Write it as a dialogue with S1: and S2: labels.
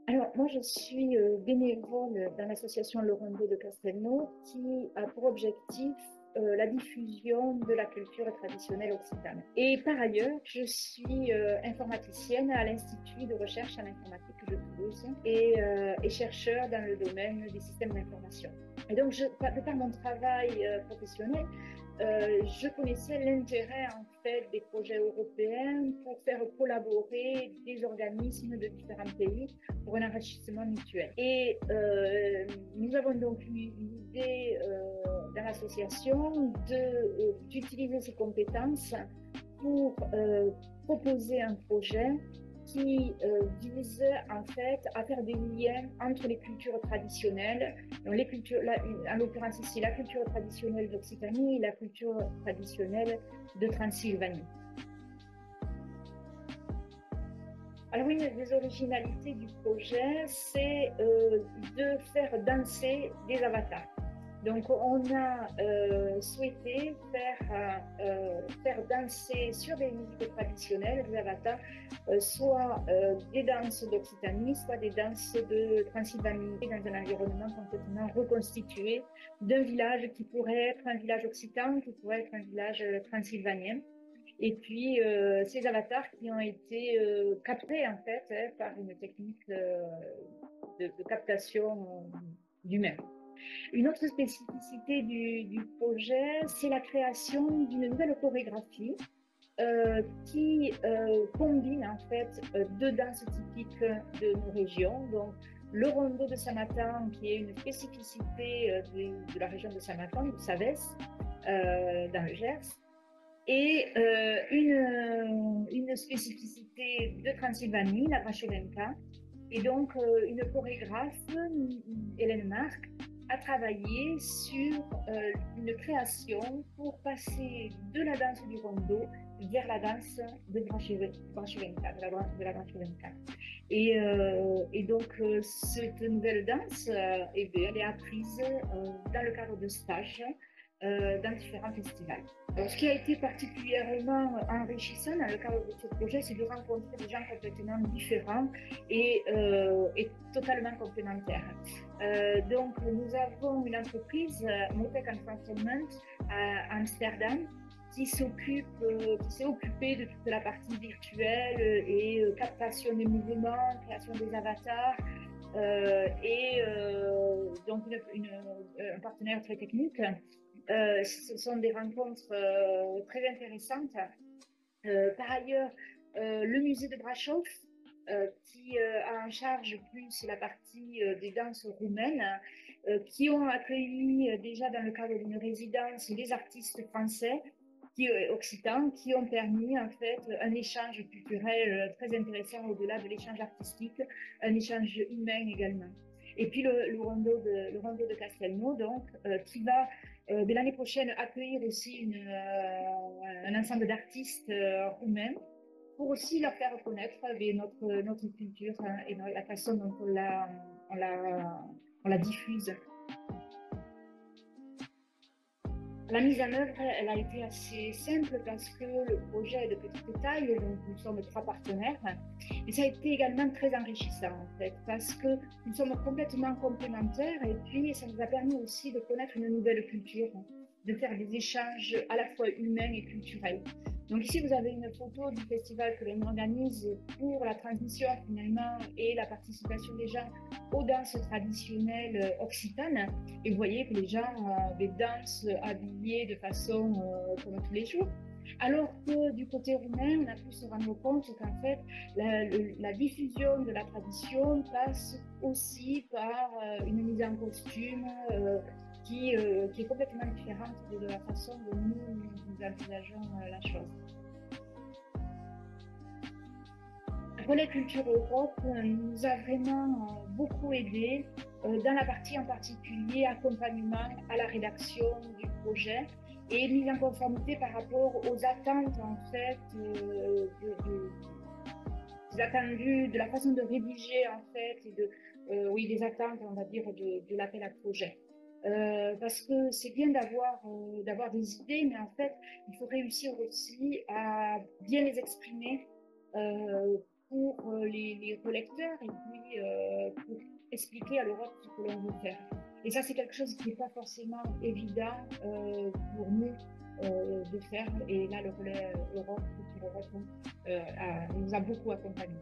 S1: Alors, moi, je suis bénévole dans l'association Le Rondeau de Castelnau qui a pour objectif la diffusion de la culture traditionnelle occitane. Et par ailleurs, je suis informaticienne à l'Institut de recherche en informatique de Toulouse et chercheur dans le domaine des systèmes d'information. Et donc, de par mon travail professionnel, je connaissais l'intérêt en fait des projets européens pour faire collaborer des organismes de différents pays pour un enrichissement mutuel. Et nous avons donc eu l'idée dans l'association d'utiliser ces compétences pour proposer un projet qui vise en fait à faire des liens entre les cultures traditionnelles, donc les cultures, en l'occurrence ici la culture traditionnelle d'Occitanie et la culture traditionnelle de Transylvanie. Alors une des originalités du projet, c'est de faire danser des avatars. Donc on a souhaité faire danser sur des musiques traditionnelles des avatars, soit des danses d'Occitanie, soit des danses de Transylvanie, dans un environnement complètement reconstitué d'un village qui pourrait être un village occitan, qui pourrait être un village transylvanien. Et puis, ces avatars qui ont été captés, en fait, par une technique de captation d'humains. Une autre spécificité du projet, c'est la création d'une nouvelle chorégraphie qui combine, en fait, deux danses typiques de nos régions. Donc, le rondo de Samatan, qui est une spécificité de la région de Samatan, de Savès, dans le Gers, et une spécificité de Transylvanie, la Brachovenka. Et donc, une chorégraphe, Hélène Marc, a travaillé sur une création pour passer de la danse du rondo vers la danse de Brachovenka, de la Brachovenka. Et donc, cette nouvelle danse, eh bien, elle est apprise dans le cadre de stages dans différents festivals. Alors, ce qui a été particulièrement enrichissant dans le cadre de ce projet, c'est de rencontrer des gens complètement différents et totalement complémentaires. Donc, nous avons une entreprise, Motec Entertainment, à Amsterdam, qui s'est occupée de toute la partie virtuelle et captation des mouvements, création des avatars, donc un partenaire très technique. Ce sont des rencontres très intéressantes. Par ailleurs, le musée de Brasov, qui a en charge plus la partie des danses roumaines, qui ont accueilli déjà dans le cadre d'une résidence les artistes français occitans qui ont permis en fait un échange culturel très intéressant au-delà de l'échange artistique, un échange humain également. Et puis le rondo de Castelnau, donc, qui va l'année prochaine accueillir aussi un ensemble d'artistes roumains pour aussi leur faire connaître notre culture hein, et la façon dont on la diffuse. La mise en œuvre, elle a été assez simple parce que le projet est de petite taille, donc nous sommes trois partenaires. Et ça a été également très enrichissant, en fait, parce que nous sommes complètement complémentaires et puis ça nous a permis aussi de connaître une nouvelle culture, de faire des échanges à la fois humains et culturels. Donc ici, vous avez une photo du festival que l'on organise pour la transmission finalement et la participation des gens aux danses traditionnelles occitanes. Et vous voyez que les gens dansent habillés de façon comme tous les jours. Alors que du côté roumain, on a pu se rendre compte qu'en fait, la diffusion de la tradition passe aussi par une mise en costume qui est complètement différente de la façon dont nous envisageons la chose. Relais Culture Europe nous a vraiment beaucoup aidé dans la partie en particulier accompagnement à la rédaction du projet et mise en conformité par rapport aux attentes en fait des attendus, de la façon de rédiger en fait et oui des attentes on va dire de l'appel à projet. Parce que c'est bien d'avoir des idées, mais en fait, il faut réussir aussi à bien les exprimer pour les collecteurs et puis pour expliquer à l'Europe ce que l'on veut faire. Et ça, c'est quelque chose qui n'est pas forcément évident pour nous de faire. Et là, le relais Europe, Culture Europe, nous a beaucoup accompagnés.